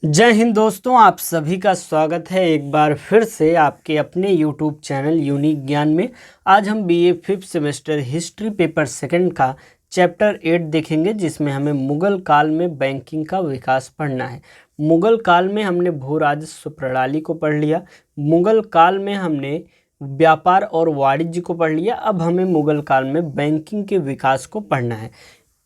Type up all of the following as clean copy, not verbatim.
जय हिंद दोस्तों, आप सभी का स्वागत है एक बार फिर से आपके अपने YouTube चैनल यूनिक ज्ञान में। आज हम BA 5th semester history paper second का चैप्टर 8 देखेंगे, जिसमें हमें मुगल काल में बैंकिंग का विकास पढ़ना है। मुगल काल में हमने भू राजस्व प्रणाली को पढ़ लिया, मुगल काल में हमने व्यापार और वाणिज्य को पढ़ लिया। अब हमें मुगल काल में बैंकिंग के विकास को पढ़ना है।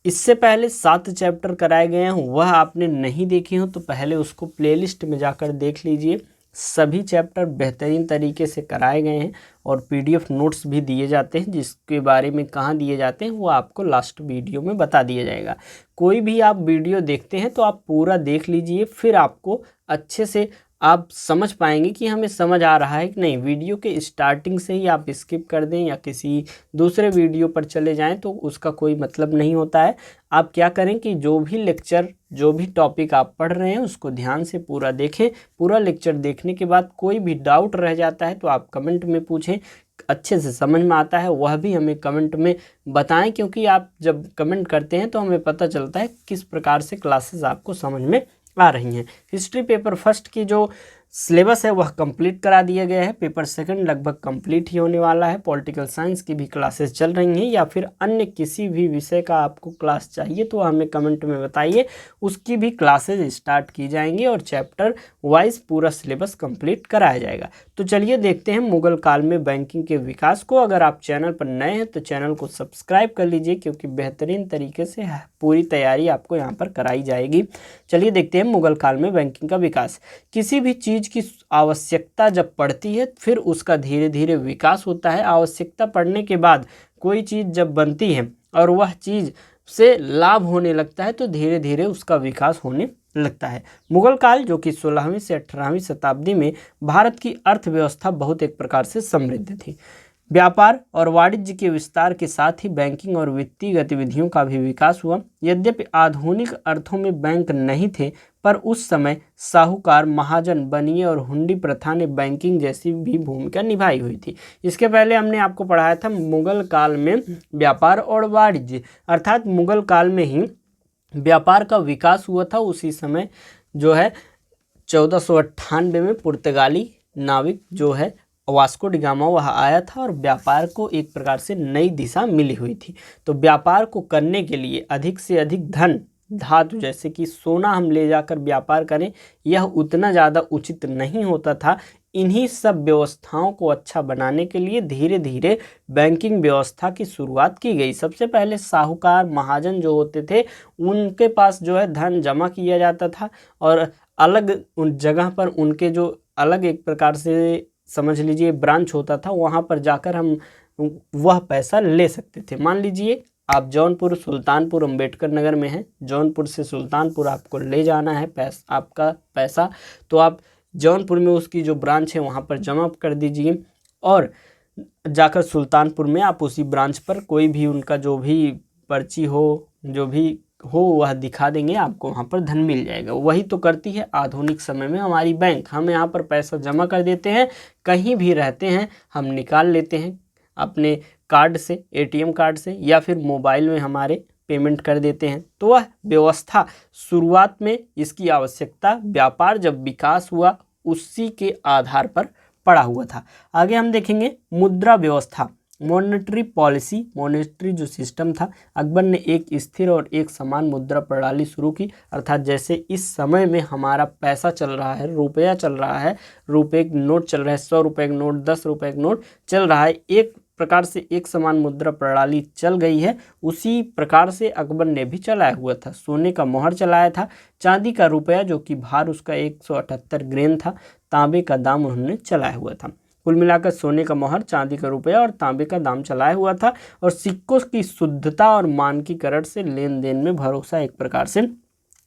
इससे पहले 7 चैप्टर कराए गए हैं, वह आपने नहीं देखे हो तो पहले उसको प्लेलिस्ट में जाकर देख लीजिए। सभी चैप्टर बेहतरीन तरीके से कराए गए हैं और पीडीएफ नोट्स भी दिए जाते हैं, जिसके बारे में कहाँ दिए जाते हैं वो आपको लास्ट वीडियो में बता दिया जाएगा। कोई भी आप वीडियो देखते हैं तो आप पूरा देख लीजिए, फिर आपको अच्छे से आप समझ पाएंगे कि हमें समझ आ रहा है कि नहीं। वीडियो के स्टार्टिंग से ही आप स्किप कर दें या किसी दूसरे वीडियो पर चले जाएं तो उसका कोई मतलब नहीं होता है। आप क्या करें कि जो भी लेक्चर, जो भी टॉपिक आप पढ़ रहे हैं उसको ध्यान से पूरा देखें। पूरा लेक्चर देखने के बाद कोई भी डाउट रह जाता है तो आप कमेंट में पूछें, अच्छे से समझ में आता है वह भी हमें कमेंट में बताएं, क्योंकि आप जब कमेंट करते हैं तो हमें पता चलता है किस प्रकार से क्लासेस आपको समझ में आ रही हैं। हिस्ट्री पेपर फर्स्ट की जो सिलेबस है वह कंप्लीट करा दिया गया है। पेपर सेकंड लगभग कंप्लीट ही होने वाला है। पॉलिटिकल साइंस की भी क्लासेस चल रही हैं, या फिर अन्य किसी भी विषय का आपको क्लास चाहिए तो हमें कमेंट में बताइए, उसकी भी क्लासेस स्टार्ट की जाएंगी और चैप्टर वाइज पूरा सिलेबस कंप्लीट कराया जाएगा। तो चलिए देखते हैं मुगल काल में बैंकिंग के विकास को। अगर आप चैनल पर नए हैं तो चैनल को सब्सक्राइब कर लीजिए, क्योंकि बेहतरीन तरीके से पूरी तैयारी आपको यहाँ पर कराई जाएगी। चलिए देखते हैं मुगल काल में बैंकिंग का विकास। किसी भी चीज़ की आवश्यकता जब पड़ती है फिर उसका धीरे धीरे विकास होता है। आवश्यकता पड़ने के बाद कोई चीज़ जब बनती है और वह चीज़ से लाभ होने लगता है तो धीरे धीरे उसका विकास होने लगता है। मुगल काल जो कि 16वीं से 18वीं शताब्दी में भारत की अर्थव्यवस्था बहुत एक प्रकार से समृद्ध थी। व्यापार और वाणिज्य के विस्तार के साथ ही बैंकिंग और वित्तीय गतिविधियों का भी विकास हुआ। यद्यपि आधुनिक अर्थों में बैंक नहीं थे, पर उस समय साहूकार, महाजन, बनिए और हुंडी प्रथा ने बैंकिंग जैसी भी भूमिका निभाई हुई थी। इसके पहले हमने आपको पढ़ाया था मुगल काल में व्यापार और वाणिज्य, अर्थात मुगल काल में ही व्यापार का विकास हुआ था। उसी समय जो है 1498 में पुर्तगाली नाविक जो है वास्को डी गामा वह आया था और व्यापार को एक प्रकार से नई दिशा मिली हुई थी। तो व्यापार को करने के लिए अधिक से अधिक धन, धातु जैसे कि सोना हम ले जाकर व्यापार करें, यह उतना ज़्यादा उचित नहीं होता था। इन्हीं सब व्यवस्थाओं को अच्छा बनाने के लिए धीरे धीरे बैंकिंग व्यवस्था की शुरुआत की गई। सबसे पहले साहूकार, महाजन जो होते थे उनके पास जो है धन जमा किया जाता था और अलग उन जगह पर उनके जो अलग एक प्रकार से समझ लीजिए ब्रांच होता था, वहाँ पर जाकर हम वह पैसा ले सकते थे। मान लीजिए आप जौनपुर, सुल्तानपुर, अंबेडकर नगर में हैं, जौनपुर से सुल्तानपुर आपको ले जाना है आपका पैसा, तो आप जौनपुर में उसकी जो ब्रांच है वहाँ पर जमा कर दीजिए और जाकर सुल्तानपुर में आप उसी ब्रांच पर कोई भी उनका जो भी पर्ची हो, जो भी हो वह दिखा देंगे, आपको वहाँ पर धन मिल जाएगा। वही तो करती है आधुनिक समय में हमारी बैंक। हम यहाँ पर पैसा जमा कर देते हैं, कहीं भी रहते हैं हम निकाल लेते हैं अपने कार्ड से, एटीएम कार्ड से, या फिर मोबाइल में हमारे पेमेंट कर देते हैं। तो वह व्यवस्था शुरुआत में इसकी आवश्यकता व्यापार जब विकास हुआ उसी के आधार पर पड़ा हुआ था। आगे हम देखेंगे मुद्रा व्यवस्था, मॉनेटरी पॉलिसी। मॉनेटरी जो सिस्टम था, अकबर ने एक स्थिर और एक समान मुद्रा प्रणाली शुरू की। अर्थात जैसे इस समय में हमारा पैसा चल रहा है, रुपया चल रहा है, रुपये के नोट चल रहा है, 100 रुपये का नोट, 10 रुपये का नोट चल रहा है, एक प्रकार से एक समान मुद्रा प्रणाली चल गई है। उसी प्रकार से अकबर ने भी चलाया हुआ था। सोने का मोहर चलाया था, चांदी का रुपया जो कि भार उसका 178 ग्रेन था, तांबे का दाम उन्होंने चलाया हुआ था। कुल मिलाकर सोने का मोहर, चांदी का रुपया और तांबे का दाम चलाया हुआ था। और सिक्कों की शुद्धता और मानकीकरण से लेन देन में भरोसा एक प्रकार से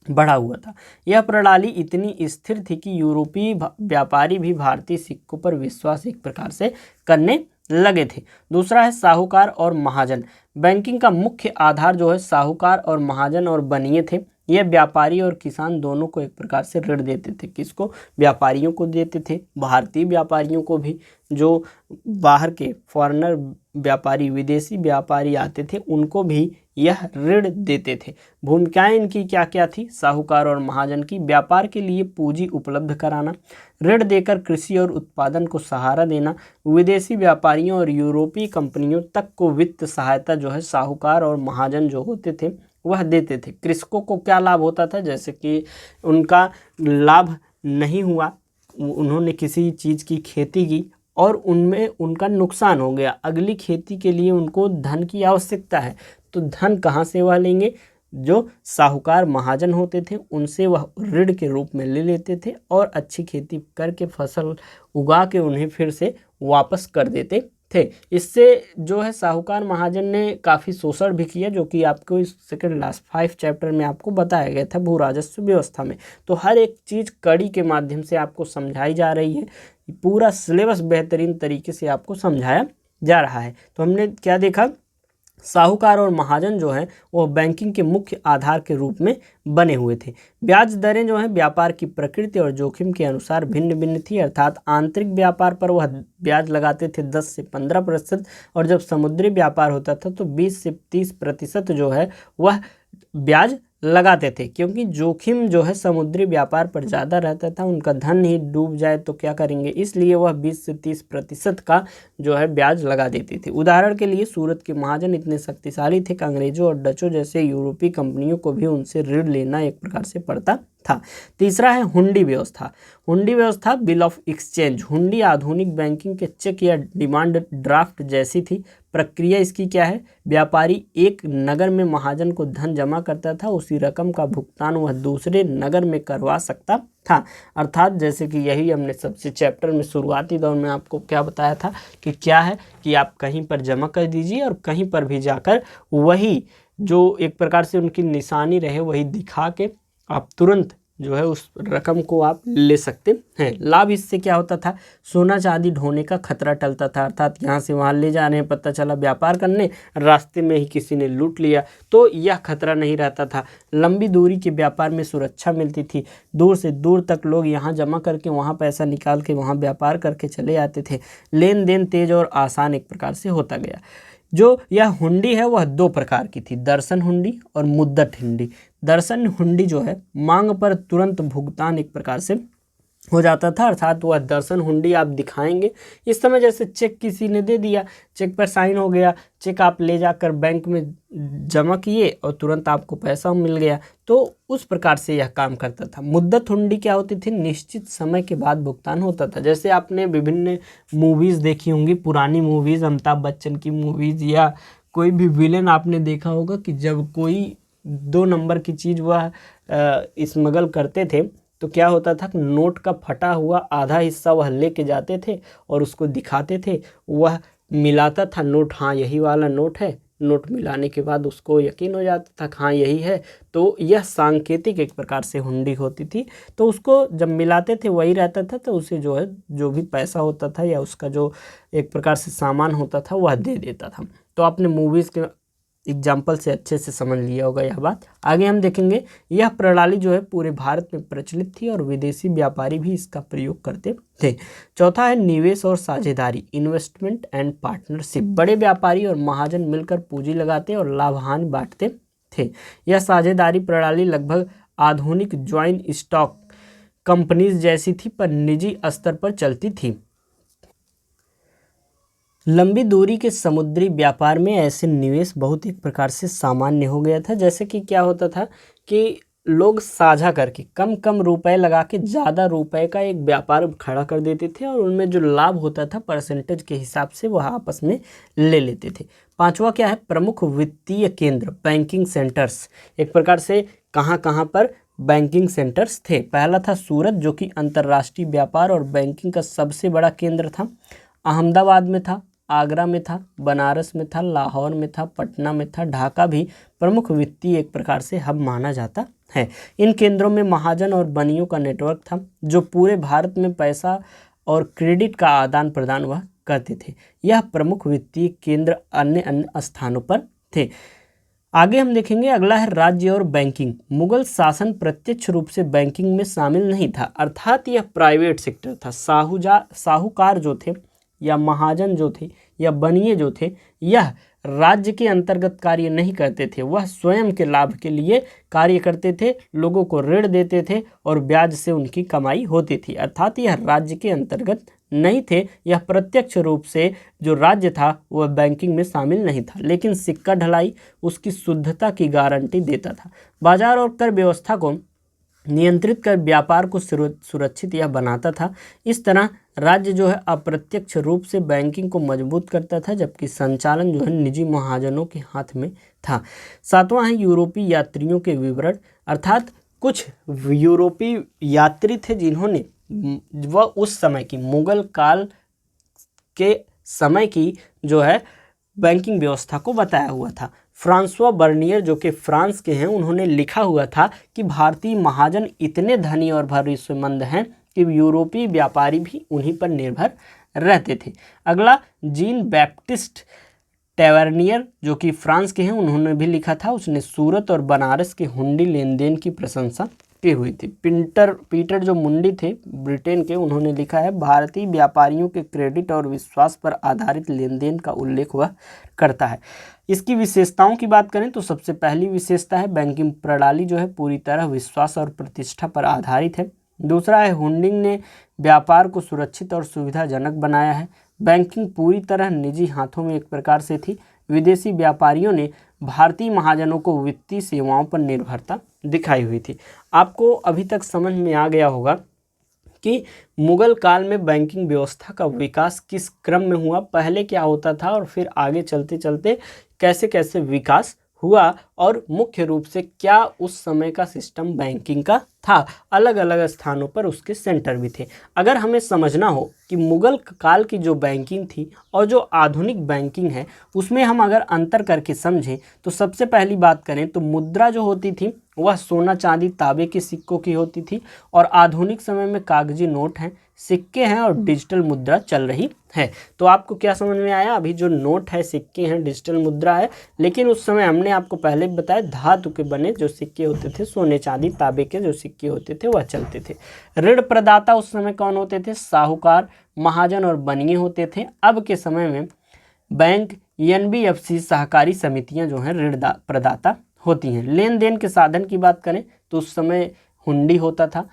बढ़ा हुआ था। यह प्रणाली इतनी स्थिर थी कि यूरोपीय व्यापारी भी भारतीय सिक्कों पर विश्वास एक प्रकार से करने लगे थे। दूसरा है साहूकार और महाजन। बैंकिंग का मुख्य आधार जो है साहूकार और महाजन और बनिए थे। यह व्यापारी और किसान दोनों को एक प्रकार से ऋण देते थे। किसको? व्यापारियों को देते थे, भारतीय व्यापारियों को भी, जो बाहर के फॉरेनर व्यापारी, विदेशी व्यापारी आते थे उनको भी यह ऋण देते थे। भूमिकाएं इनकी क्या क्या थी? साहूकार और महाजन की, व्यापार के लिए पूंजी उपलब्ध कराना, ऋण देकर कृषि और उत्पादन को सहारा देना, विदेशी व्यापारियों और यूरोपीय कंपनियों तक को वित्त सहायता जो है साहूकार और महाजन जो होते थे वह देते थे। कृषकों को क्या लाभ होता था? जैसे कि उनका लाभ नहीं हुआ, उन्होंने किसी चीज़ की खेती की और उनमें उनका नुकसान हो गया, अगली खेती के लिए उनको धन की आवश्यकता है, तो धन कहाँ से वह लेंगे? जो साहूकार महाजन होते थे उनसे वह ऋण के रूप में ले लेते थे और अच्छी खेती करके फसल उगा के उन्हें फिर से वापस कर देते थे। इससे जो है साहूकार महाजन ने काफ़ी शोषण भी किया, जो कि आपको इस सेकंड लास्ट 5 चैप्टर में आपको बताया गया था भू राजस्व व्यवस्था में। तो हर एक चीज़ कड़ी के माध्यम से आपको समझाई जा रही है, पूरा सिलेबस बेहतरीन तरीके से आपको समझाया जा रहा है। तो हमने क्या देखा? साहूकार और महाजन जो है वो बैंकिंग के मुख्य आधार के रूप में बने हुए थे। ब्याज दरें जो हैं व्यापार की प्रकृति और जोखिम के अनुसार भिन्न भिन्न थी, अर्थात आंतरिक व्यापार पर वह ब्याज लगाते थे 10 से 15%, और जब समुद्री व्यापार होता था तो 20 से 30% जो है वह ब्याज लगाते थे, क्योंकि जोखिम जो है समुद्री व्यापार पर ज़्यादा रहता था, उनका धन ही डूब जाए तो क्या करेंगे, इसलिए वह 20 से 30% का जो है ब्याज लगा देती थी। उदाहरण के लिए सूरत के महाजन इतने शक्तिशाली थे कि अंग्रेजों और डचों जैसे यूरोपीय कंपनियों को भी उनसे ऋण लेना एक प्रकार से पड़ता था। तीसरा है हुंडी व्यवस्था। हुंडी व्यवस्था बिल ऑफ एक्सचेंज। हुंडी आधुनिक बैंकिंग के चेक या डिमांड ड्राफ्ट जैसी थी। प्रक्रिया इसकी क्या है? व्यापारी एक नगर में महाजन को धन जमा करता था, उसी रकम का भुगतान वह दूसरे नगर में करवा सकता था। अर्थात जैसे कि यही हमने सबसे चैप्टर में शुरुआती दौर में आपको क्या बताया था कि क्या है कि आप कहीं पर जमा कर दीजिए और कहीं पर भी जाकर वही जो एक प्रकार से उनकी निशानी रहे वही दिखा के आप तुरंत जो है उस रकम को आप ले सकते हैं। लाभ इससे क्या होता था? सोना चांदी ढोने का खतरा टलता था, अर्थात यहाँ से वहाँ ले जा रहे हैं, पता चला व्यापार करने, रास्ते में ही किसी ने लूट लिया, तो यह खतरा नहीं रहता था। लंबी दूरी के व्यापार में सुरक्षा मिलती थी, दूर से दूर तक लोग यहाँ जमा करके वहाँ पैसा निकाल के वहाँ व्यापार करके चले आते थे। लेन देन तेज और आसान एक प्रकार से होता गया। जो यह हुंडी है वह 2 प्रकार की थी, दर्शन हुंडी और मुद्दत हुंडी। दर्शन हुंडी जो है मांग पर तुरंत भुगतान एक प्रकार से हो जाता था, अर्थात वह दर्शन हुंडी आप दिखाएंगे, इस समय जैसे चेक किसी ने दे दिया, चेक पर साइन हो गया, चेक आप ले जाकर बैंक में जमा किए और तुरंत आपको पैसा मिल गया, तो उस प्रकार से यह काम करता था। मुद्दत हुंडी क्या होती थी? निश्चित समय के बाद भुगतान होता था। जैसे आपने विभिन्न मूवीज़ देखी होंगी, पुरानी मूवीज़, अमिताभ बच्चन की मूवीज़, या कोई भी विलेन आपने देखा होगा कि जब कोई 2 नंबर की चीज़ वह स्मगल करते थे तो क्या होता था? नोट का फटा हुआ आधा हिस्सा वह लेके जाते थे और उसको दिखाते थे, वह मिलाता था नोट, हाँ यही वाला नोट है। नोट मिलाने के बाद उसको यकीन हो जाता था हाँ यही है, तो यह सांकेतिक एक प्रकार से हुंडी होती थी। तो उसको जब मिलाते थे वही रहता था, तो उसे जो है जो भी पैसा होता था या उसका जो एक प्रकार से सामान होता था वह दे देता था। तो आपने मूवीज़ के एग्जाम्पल से अच्छे से समझ लिया होगा यह बात। आगे हम देखेंगे, यह प्रणाली जो है पूरे भारत में प्रचलित थी और विदेशी व्यापारी भी इसका प्रयोग करते थे। चौथा है निवेश और साझेदारी, इन्वेस्टमेंट एंड पार्टनरशिप। बड़े व्यापारी और महाजन मिलकर पूंजी लगाते और लाभ हानि बांटते थे। यह साझेदारी प्रणाली लगभग आधुनिक ज्वाइंट स्टॉक कंपनीज जैसी थी, पर निजी स्तर पर चलती थी। लंबी दूरी के समुद्री व्यापार में ऐसे निवेश बहुत एक प्रकार से सामान्य हो गया था। जैसे कि क्या होता था कि लोग साझा करके कम कम रुपए लगा के ज़्यादा रुपए का एक व्यापार खड़ा कर देते थे और उनमें जो लाभ होता था परसेंटेज के हिसाब से वह आपस में ले लेते थे। पांचवा क्या है? प्रमुख वित्तीय केंद्र, बैंकिंग सेंटर्स। एक प्रकार से कहाँ कहाँ पर बैंकिंग सेंटर्स थे? पहला था सूरत, जो कि अंतर्राष्ट्रीय व्यापार और बैंकिंग का सबसे बड़ा केंद्र था। अहमदाबाद में था, आगरा में था, बनारस में था, लाहौर में था, पटना में था, ढाका भी प्रमुख वित्तीय एक प्रकार से हब माना जाता है। इन केंद्रों में महाजन और बनियों का नेटवर्क था, जो पूरे भारत में पैसा और क्रेडिट का आदान प्रदान वह करते थे। यह प्रमुख वित्तीय केंद्र अन्य अन्य स्थानों पर थे। आगे हम देखेंगे, अगला है राज्य और बैंकिंग। मुगल शासन प्रत्यक्ष रूप से बैंकिंग में शामिल नहीं था, अर्थात यह प्राइवेट सेक्टर था। साहूकार जो थे या महाजन जो थे या बनिए जो थे, यह राज्य के अंतर्गत कार्य नहीं करते थे, वह स्वयं के लाभ के लिए कार्य करते थे, लोगों को ऋण देते थे और ब्याज से उनकी कमाई होती थी। अर्थात यह राज्य के अंतर्गत नहीं थे, यह प्रत्यक्ष रूप से जो राज्य था वह बैंकिंग में शामिल नहीं था, लेकिन सिक्का ढलाई उसकी शुद्धता की गारंटी देता था। बाजार और कर व्यवस्था को नियंत्रित कर व्यापार को सुरक्षित यह बनाता था। इस तरह राज्य जो है अप्रत्यक्ष रूप से बैंकिंग को मजबूत करता था, जबकि संचालन जो है निजी महाजनों के हाथ में था। सातवां है यूरोपीय यात्रियों के विवरण, अर्थात कुछ यूरोपीय यात्री थे जिन्होंने वह उस समय की मुगल काल के समय की जो है बैंकिंग व्यवस्था को बताया हुआ था। फ्रांसवा बर्नियर जो कि फ्रांस के हैं, उन्होंने लिखा हुआ था कि भारतीय महाजन इतने धनी और भरोसेमंद हैं कि यूरोपीय व्यापारी भी उन्हीं पर निर्भर रहते थे। अगला जीन बैप्टिस्ट टेवर्नियर जो कि फ्रांस के हैं, उन्होंने भी लिखा था, उसने सूरत और बनारस के हुंडी लेन देन की प्रशंसा की हुई थी। पीटर जो मुंडी थे ब्रिटेन के, उन्होंने लिखा है भारतीय व्यापारियों के क्रेडिट और विश्वास पर आधारित लेन देन का उल्लेख वह करता है। इसकी विशेषताओं की बात करें तो सबसे पहली विशेषता है बैंकिंग प्रणाली जो है पूरी तरह विश्वास और प्रतिष्ठा पर आधारित है। दूसरा है हुंडिंग ने व्यापार को सुरक्षित और सुविधाजनक बनाया है। बैंकिंग पूरी तरह निजी हाथों में एक प्रकार से थी। विदेशी व्यापारियों ने भारतीय महाजनों को वित्तीय सेवाओं पर निर्भरता दिखाई हुई थी। आपको अभी तक समझ में आ गया होगा कि मुगल काल में बैंकिंग व्यवस्था का विकास किस क्रम में हुआ, पहले क्या होता था और फिर आगे चलते चलते कैसे कैसे विकास हुआ, और मुख्य रूप से क्या उस समय का सिस्टम बैंकिंग का था। अलग अलग स्थानों पर उसके सेंटर भी थे। अगर हमें समझना हो कि मुगल काल की जो बैंकिंग थी और जो आधुनिक बैंकिंग है उसमें हम अगर अंतर करके समझें तो सबसे पहली बात करें तो मुद्रा जो होती थी वह सोना चांदी तांबे के सिक्कों की होती थी, और आधुनिक समय में कागजी नोट हैं, सिक्के हैं और डिजिटल मुद्रा चल रही है। तो आपको क्या समझ में आया? अभी जो नोट है, सिक्के हैं, डिजिटल मुद्रा है, लेकिन उस समय हमने आपको पहले बताया धातु के बने जो सिक्के होते थे, सोने चांदी तांबे के जो सिक्के होते थे वह चलते थे। ऋण प्रदाता उस समय कौन होते थे? साहूकार, महाजन और बनिए होते थे। अब के समय में बैंक, एनबीएफसी, सहकारी समितियां जो हैं ऋण प्रदाता होती हैं। लेन देन के साधन की बात करें तो उस समय हुंडी होता था।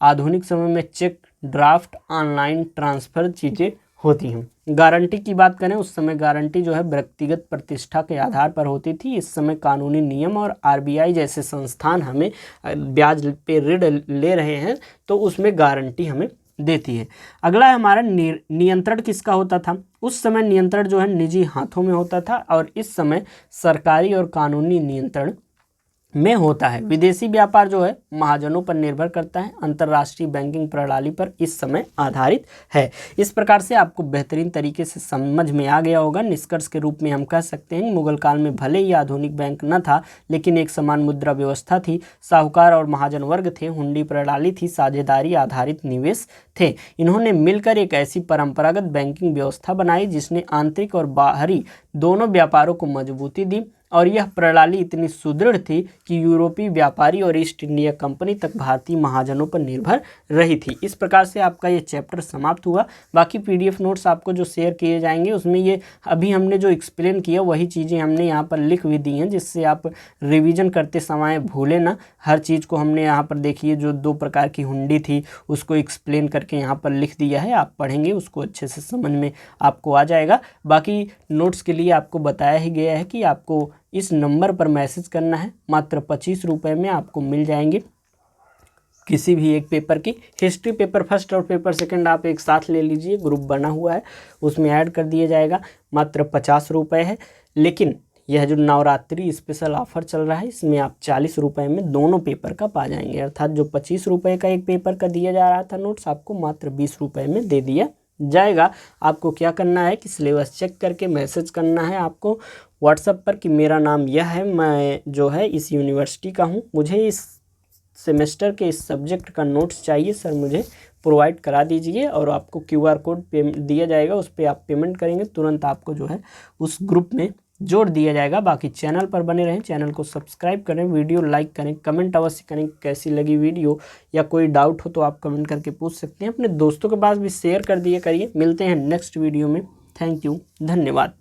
आधुनिक समय में चेक, ड्राफ्ट, ऑनलाइन ट्रांसफ़र चीज़ें होती हैं। गारंटी की बात करें, उस समय गारंटी जो है व्यक्तिगत प्रतिष्ठा के आधार पर होती थी। इस समय कानूनी नियम और आरबीआई जैसे संस्थान हमें ब्याज पे ऋण ले रहे हैं तो उसमें गारंटी हमें देती है। अगला है हमारा नियंत्रण किसका होता था? उस समय नियंत्रण जो है निजी हाथों में होता था और इस समय सरकारी और कानूनी नियंत्रण में होता है। विदेशी व्यापार जो है महाजनों पर निर्भर करता है, अंतर्राष्ट्रीय बैंकिंग प्रणाली पर इस समय आधारित है। इस प्रकार से आपको बेहतरीन तरीके से समझ में आ गया होगा। निष्कर्ष के रूप में हम कह सकते हैं मुगल काल में भले ही आधुनिक बैंक न था लेकिन एक समान मुद्रा व्यवस्था थी, साहूकार और महाजन वर्ग थे, हुंडी प्रणाली थी, साझेदारी आधारित निवेश थे। इन्होंने मिलकर एक ऐसी परंपरागत बैंकिंग व्यवस्था बनाई जिसने आंतरिक और बाहरी दोनों व्यापारों को मजबूती दी, और यह प्रणाली इतनी सुदृढ़ थी कि यूरोपीय व्यापारी और ईस्ट इंडिया कंपनी तक भारतीय महाजनों पर निर्भर रही थी। इस प्रकार से आपका ये चैप्टर समाप्त हुआ। बाकी पीडीएफ नोट्स आपको जो शेयर किए जाएंगे उसमें ये अभी हमने जो एक्सप्लेन किया वही चीज़ें हमने यहाँ पर लिख भी दी हैं, जिससे आप रिवीजन करते समय भूलें ना। हर चीज़ को हमने यहाँ पर देखिए जो 2 प्रकार की हुंडी थी उसको एक्सप्लेन करके यहाँ पर लिख दिया है। आप पढ़ेंगे उसको अच्छे से समझ में आपको आ जाएगा। बाकी नोट्स के लिए आपको बताया ही गया है कि आपको इस नंबर पर मैसेज करना है। मात्र 25 रुपये में आपको मिल जाएंगे किसी भी एक पेपर की। हिस्ट्री पेपर फर्स्ट और पेपर सेकंड आप एक साथ ले लीजिए, ग्रुप बना हुआ है उसमें ऐड कर दिया जाएगा। मात्र 50 रुपये है, लेकिन यह जो नवरात्रि स्पेशल ऑफर चल रहा है इसमें आप 40 रुपये में दोनों पेपर का पा जाएंगे। अर्थात जो 25 रुपये का एक पेपर का दिया जा रहा था नोट्स, आपको मात्र 20 रुपये में दे दिया जाएगा। आपको क्या करना है कि सिलेबस चेक करके मैसेज करना है आपको व्हाट्सएप पर कि मेरा नाम यह है, मैं जो है इस यूनिवर्सिटी का हूँ, मुझे इस सेमेस्टर के इस सब्जेक्ट का नोट्स चाहिए सर, मुझे प्रोवाइड करा दीजिए। और आपको QR कोड दिया जाएगा, उस पर आप पेमेंट करेंगे, तुरंत आपको जो है उस ग्रुप में जोड़ दिया जाएगा। बाकी चैनल पर बने रहें, चैनल को सब्सक्राइब करें, वीडियो लाइक करें, कमेंट अवश्य करें कैसी लगी वीडियो, या कोई डाउट हो तो आप कमेंट करके पूछ सकते हैं। अपने दोस्तों के पास भी शेयर कर दिया करिए। मिलते हैं नेक्स्ट वीडियो में। थैंक यू, धन्यवाद।